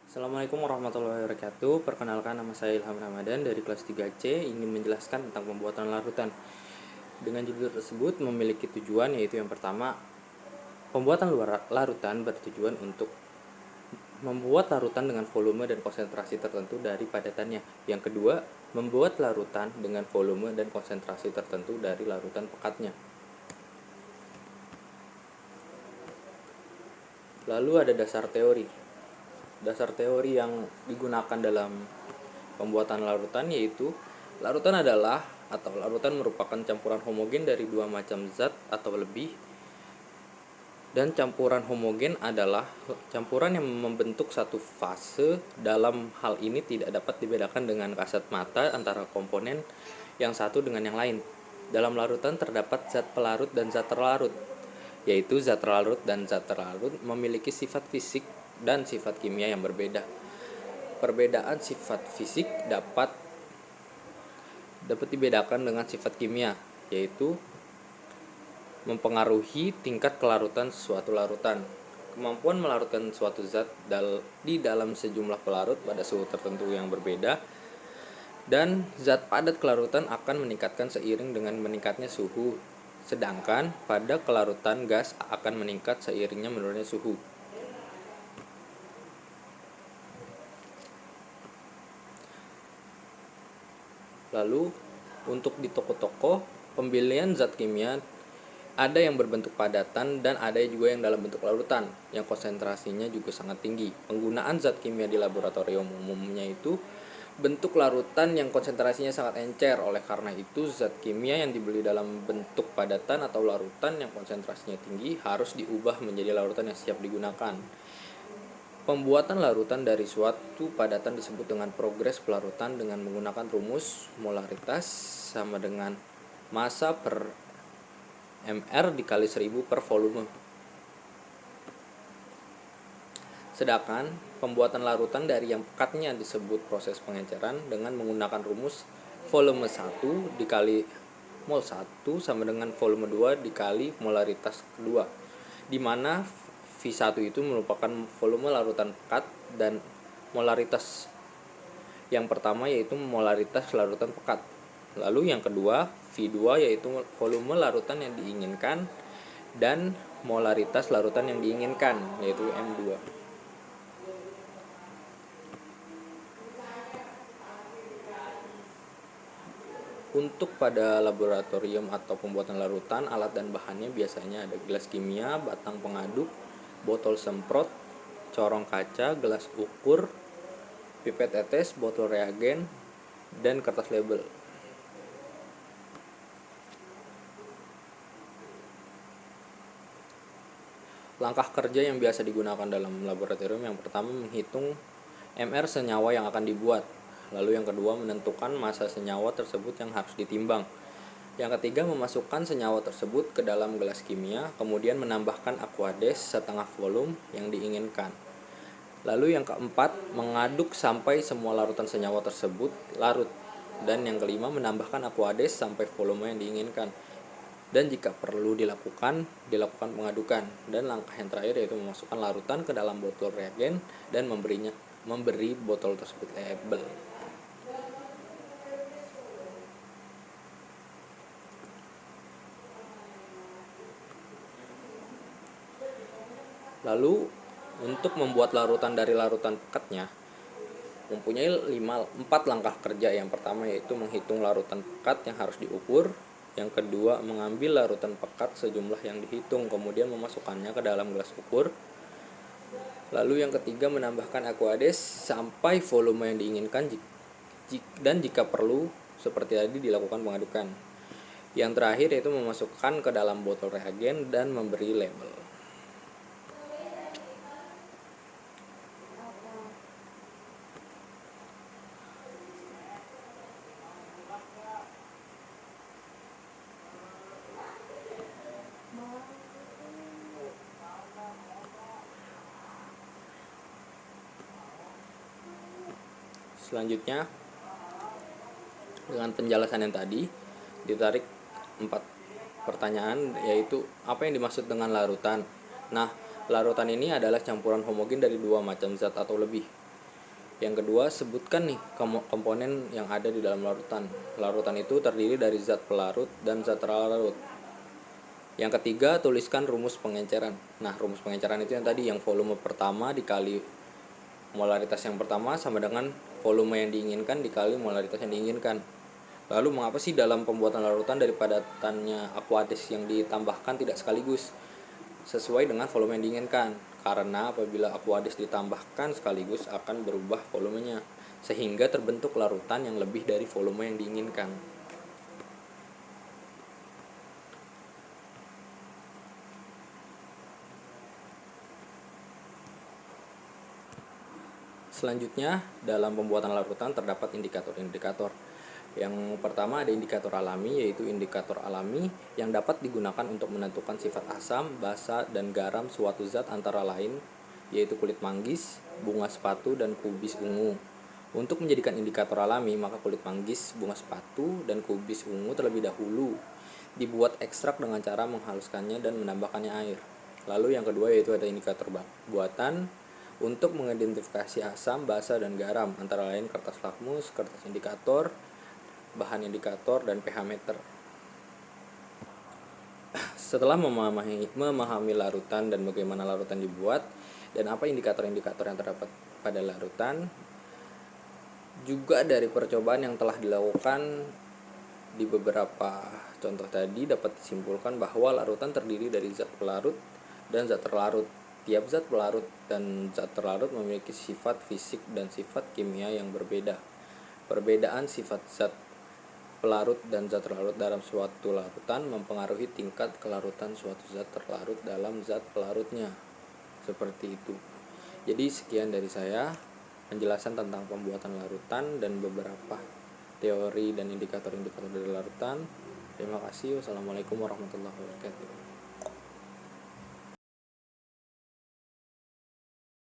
Assalamualaikum warahmatullahi wabarakatuh. Perkenalkan, nama saya Ilham Ramadan dari kelas 3C, ingin menjelaskan tentang pembuatan larutan. Dengan judul tersebut memiliki tujuan, yaitu yang pertama, pembuatan larutan bertujuan untuk membuat larutan dengan volume dan konsentrasi tertentu dari padatannya. Yang kedua, membuat larutan dengan volume dan konsentrasi tertentu dari larutan pekatnya. Lalu ada dasar teori. Dasar teori yang digunakan dalam pembuatan larutan yaitu larutan adalah atau larutan merupakan campuran homogen dari dua macam zat atau lebih, dan campuran homogen adalah campuran yang membentuk satu fase. Dalam hal ini tidak dapat dibedakan dengan kasat mata antara komponen yang satu dengan yang lain. Dalam larutan terdapat zat pelarut dan zat terlarut, yaitu zat terlarut dan zat terlarut memiliki sifat fisik dan sifat kimia yang berbeda. Perbedaan sifat fisik dapat dibedakan dengan sifat kimia, yaitu mempengaruhi tingkat kelarutan suatu larutan. Kemampuan melarutkan suatu zat di dalam sejumlah pelarut pada suhu tertentu yang berbeda, dan zat padat kelarutan akan meningkatkan seiring dengan meningkatnya suhu, sedangkan pada kelarutan gas akan meningkat seiringnya menurunnya suhu. Lalu untuk di toko-toko, pembelian zat kimia ada yang berbentuk padatan dan ada juga yang dalam bentuk larutan yang konsentrasinya juga sangat tinggi. Penggunaan zat kimia di laboratorium umumnya itu bentuk larutan yang konsentrasinya sangat encer. Oleh karena itu, zat kimia yang dibeli dalam bentuk padatan atau larutan yang konsentrasinya tinggi harus diubah menjadi larutan yang siap digunakan. Pembuatan larutan dari suatu padatan disebut dengan progres pelarutan dengan menggunakan rumus molaritas sama dengan massa per mR dikali 1000 per volume. Sedangkan pembuatan larutan dari yang pekatnya disebut proses pengenceran dengan menggunakan rumus volume 1 dikali mol 1 sama dengan volume 2 dikali molaritas kedua, di mana V1 itu merupakan volume larutan pekat dan molaritas yang pertama yaitu molaritas larutan pekat. Lalu yang kedua V2 yaitu volume larutan yang diinginkan dan molaritas larutan yang diinginkan yaitu M2. Untuk pada laboratorium atau pembuatan larutan, alat dan bahannya biasanya ada gelas kimia, batang pengaduk, botol semprot, corong kaca, gelas ukur, pipet tetes, botol reagen, dan kertas label. Langkah kerja yang biasa digunakan dalam laboratorium, yang pertama menghitung MR senyawa yang akan dibuat. Lalu yang kedua menentukan massa senyawa tersebut yang harus ditimbang. Yang ketiga memasukkan senyawa tersebut ke dalam gelas kimia, kemudian menambahkan aquades setengah volume yang diinginkan. Lalu yang keempat mengaduk sampai semua larutan senyawa tersebut larut. Dan yang kelima menambahkan aquades sampai volume yang diinginkan. Dan jika perlu dilakukan pengadukan. Dan langkah yang terakhir yaitu memasukkan larutan ke dalam botol reagen dan memberi botol tersebut label. Lalu untuk membuat larutan dari larutan pekatnya mempunyai 4 langkah kerja. Yang pertama yaitu menghitung larutan pekat yang harus diukur. Yang kedua mengambil larutan pekat sejumlah yang dihitung, kemudian memasukkannya ke dalam gelas ukur. Lalu yang ketiga menambahkan aquades sampai volume yang diinginkan, dan jika perlu seperti tadi dilakukan pengadukan. Yang terakhir yaitu memasukkan ke dalam botol reagen dan memberi label. Selanjutnya, dengan penjelasan yang tadi, ditarik 4 pertanyaan, yaitu apa yang dimaksud dengan larutan. Nah, larutan ini adalah campuran homogen dari dua macam zat atau lebih. Yang kedua, sebutkan nih komponen yang ada di dalam larutan. Larutan itu terdiri dari zat pelarut dan zat terlarut. Yang ketiga, tuliskan rumus pengenceran. Nah, rumus pengenceran itu yang tadi, yang volume pertama dikali molaritas yang pertama sama dengan volume yang diinginkan dikali molaritas yang diinginkan. Lalu mengapa sih dalam pembuatan larutan dari padatannya Aqueous yang ditambahkan tidak sekaligus sesuai dengan volume yang diinginkan? Karena apabila Aqueous ditambahkan sekaligus akan berubah volumenya, sehingga terbentuk larutan yang lebih dari volume yang diinginkan. Selanjutnya, dalam pembuatan larutan terdapat indikator-indikator. Yang pertama ada indikator alami, yaitu indikator alami yang dapat digunakan untuk menentukan sifat asam, basa, dan garam suatu zat antara lain, yaitu kulit manggis, bunga sepatu, dan kubis ungu. Untuk menjadikan indikator alami, maka kulit manggis, bunga sepatu, dan kubis ungu terlebih dahulu dibuat ekstrak dengan cara menghaluskannya dan menambahkannya air. Lalu yang kedua yaitu ada indikator buatan untuk mengidentifikasi asam, basa, dan garam, antara lain kertas lakmus, kertas indikator, bahan indikator, dan pH meter. Setelah memahami larutan dan bagaimana larutan dibuat dan apa indikator-indikator yang terdapat pada larutan, juga dari percobaan yang telah dilakukan di beberapa contoh tadi dapat disimpulkan bahwa larutan terdiri dari zat pelarut dan zat terlarut. Tiap zat pelarut dan zat terlarut memiliki sifat fisik dan sifat kimia yang berbeda. Perbedaan sifat zat pelarut dan zat terlarut dalam suatu larutan mempengaruhi tingkat kelarutan suatu zat terlarut dalam zat pelarutnya. Seperti itu. Jadi sekian dari saya penjelasan tentang pembuatan larutan dan beberapa teori dan indikator-indikator dari larutan. Terima kasih. Wassalamualaikum warahmatullahi wabarakatuh.